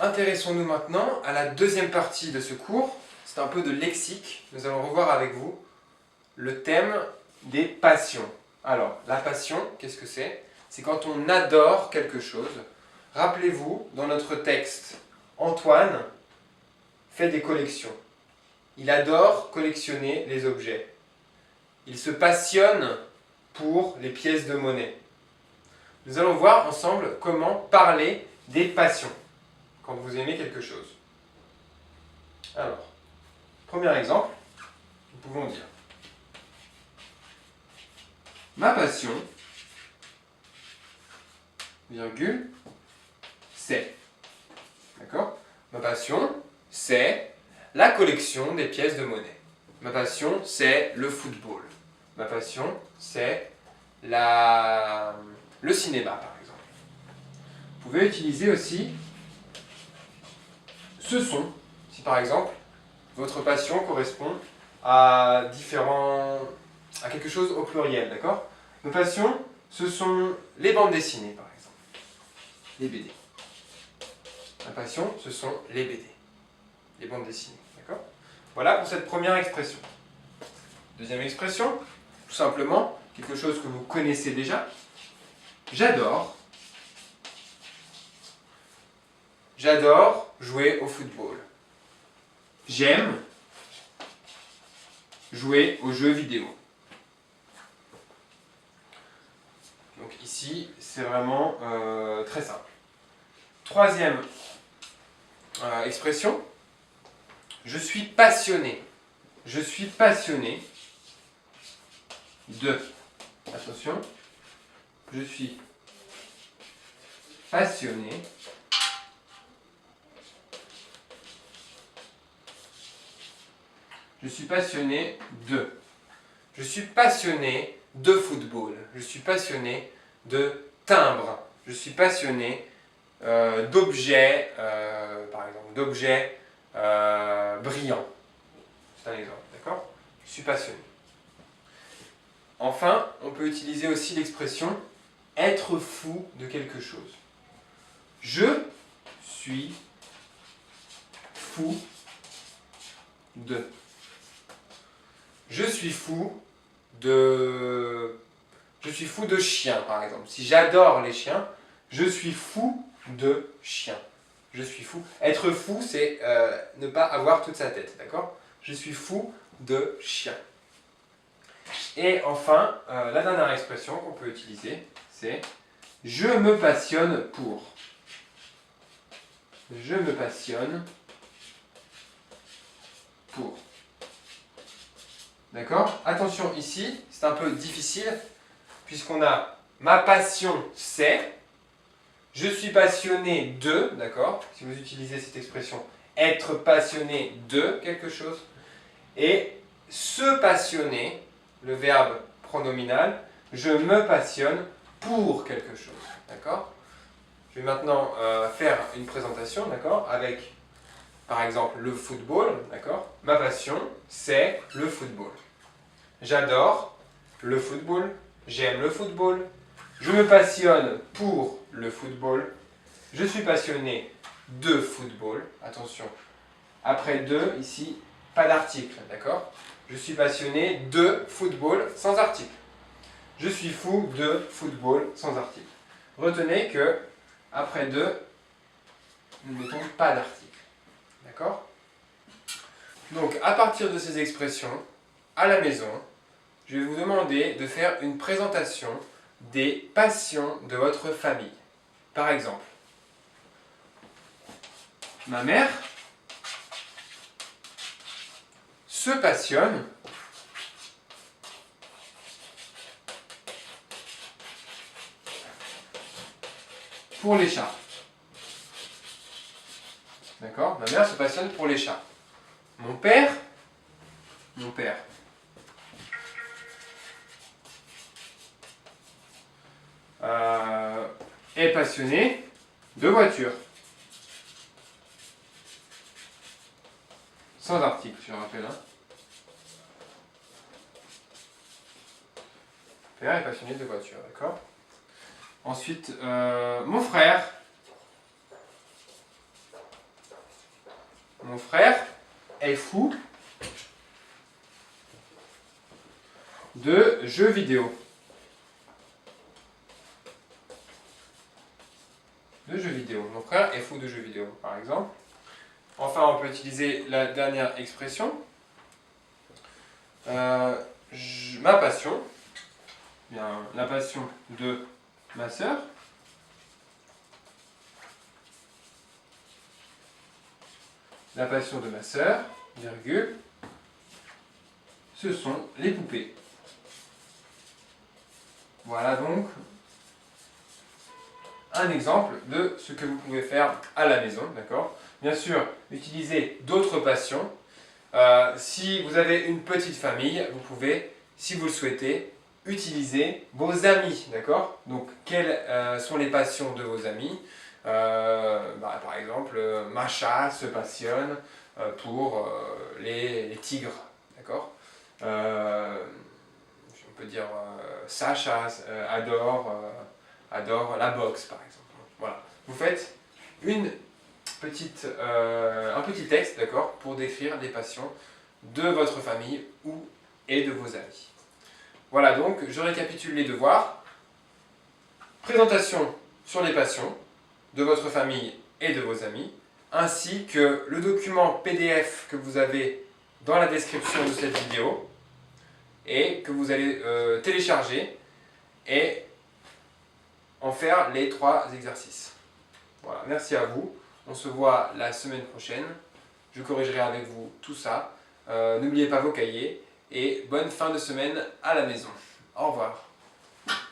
intéressons-nous maintenant à la deuxième partie de ce cours. C'est un peu de lexique. Nous allons revoir avec vous le thème des passions. Alors, la passion, qu'est-ce que c'est? C'est quand on adore quelque chose. Rappelez-vous, dans notre texte, Antoine fait des collections. Il adore collectionner les objets. Il se passionne pour les pièces de monnaie. Nous allons voir ensemble comment parler des passions quand vous aimez quelque chose. Alors, premier exemple, nous pouvons dire ma passion, virgule, c'est. D'accord? Ma passion, c'est la collection des pièces de monnaie. Ma passion, c'est le football. Ma passion, c'est le cinéma, par exemple. Vous pouvez utiliser aussi ce sont, si par exemple, votre passion correspond à quelque chose au pluriel, d'accord? Nos passions, ce sont les bandes dessinées, par exemple. Les BD. Ma passion, ce sont les BD. Les bandes dessinées, d'accord? Voilà pour cette première expression. Deuxième expression, tout simplement, quelque chose que vous connaissez déjà. J'adore jouer au football. J'aime jouer aux jeux vidéo. Donc ici, c'est vraiment très simple. Troisième expression, je suis passionné. Je suis passionné de. Attention, je suis passionné de. Je suis passionné de football. Je suis passionné de timbre. Je suis passionné d'objets, par exemple, d'objets brillants. C'est un exemple, d'accord? Je suis passionné. Enfin, on peut utiliser aussi l'expression être fou de quelque chose. Je suis fou de. Je suis fou de chiens, par exemple. Si j'adore les chiens, je suis fou de chiens. Je suis fou. Être fou, c'est ne pas avoir toute sa tête, d'accord? Je suis fou de chiens. Et enfin, la dernière expression qu'on peut utiliser, c'est je me passionne pour. Je me passionne pour. D'accord? Attention ici, c'est un peu difficile, puisqu'on a ma passion c'est, je suis passionné de, d'accord? Si vous utilisez cette expression, être passionné de quelque chose, et se passionner, le verbe pronominal, je me passionne pour quelque chose, d'accord? Je vais maintenant faire une présentation, d'accord, avec par exemple le football, d'accord? Ma passion, c'est le football. J'adore le football, j'aime le football, je me passionne pour le football, je suis passionné de football, attention, après de, ici, pas d'article, d'accord? Je suis passionné de football sans article. Je suis fou de football sans article. Retenez que après de, nous ne mettons pas d'article. D'accord? Donc, à partir de ces expressions, à la maison, je vais vous demander de faire une présentation des passions de votre famille. Par exemple, ma mère se passionne pour les chats. D'accord? Ma mère se passionne pour les chats. Mon père est passionné de voitures. Sans article, je rappelle. Mon père est passionné de voitures, d'accord? Ensuite, mon frère Mon frère est fou de jeux vidéo. Mon frère est fou de jeux vidéo, par exemple. Enfin, on peut utiliser la dernière expression. Ma passion, bien, la passion de ma sœur. La passion de ma sœur, virgule, ce sont les poupées. Voilà donc un exemple de ce que vous pouvez faire à la maison, d'accord? Bien sûr, utilisez d'autres passions. Si vous avez une petite famille, vous pouvez, si vous le souhaitez, utiliser vos amis, d'accord? Donc, quelles sont les passions de vos amis? Par exemple, Macha se passionne pour les tigres, d'accord? On peut dire Sacha adore la boxe, par exemple. Voilà. Vous faites un petit texte, d'accord, pour décrire les passions de votre famille et de vos amis. Voilà, donc je récapitule les devoirs. Présentation sur les passions de votre famille et de vos amis, ainsi que le document PDF que vous avez dans la description de cette vidéo et que vous allez télécharger et en faire les 3 exercices. Voilà, merci à vous. On se voit la semaine prochaine. Je corrigerai avec vous tout ça. N'oubliez pas vos cahiers et bonne fin de semaine à la maison. Au revoir.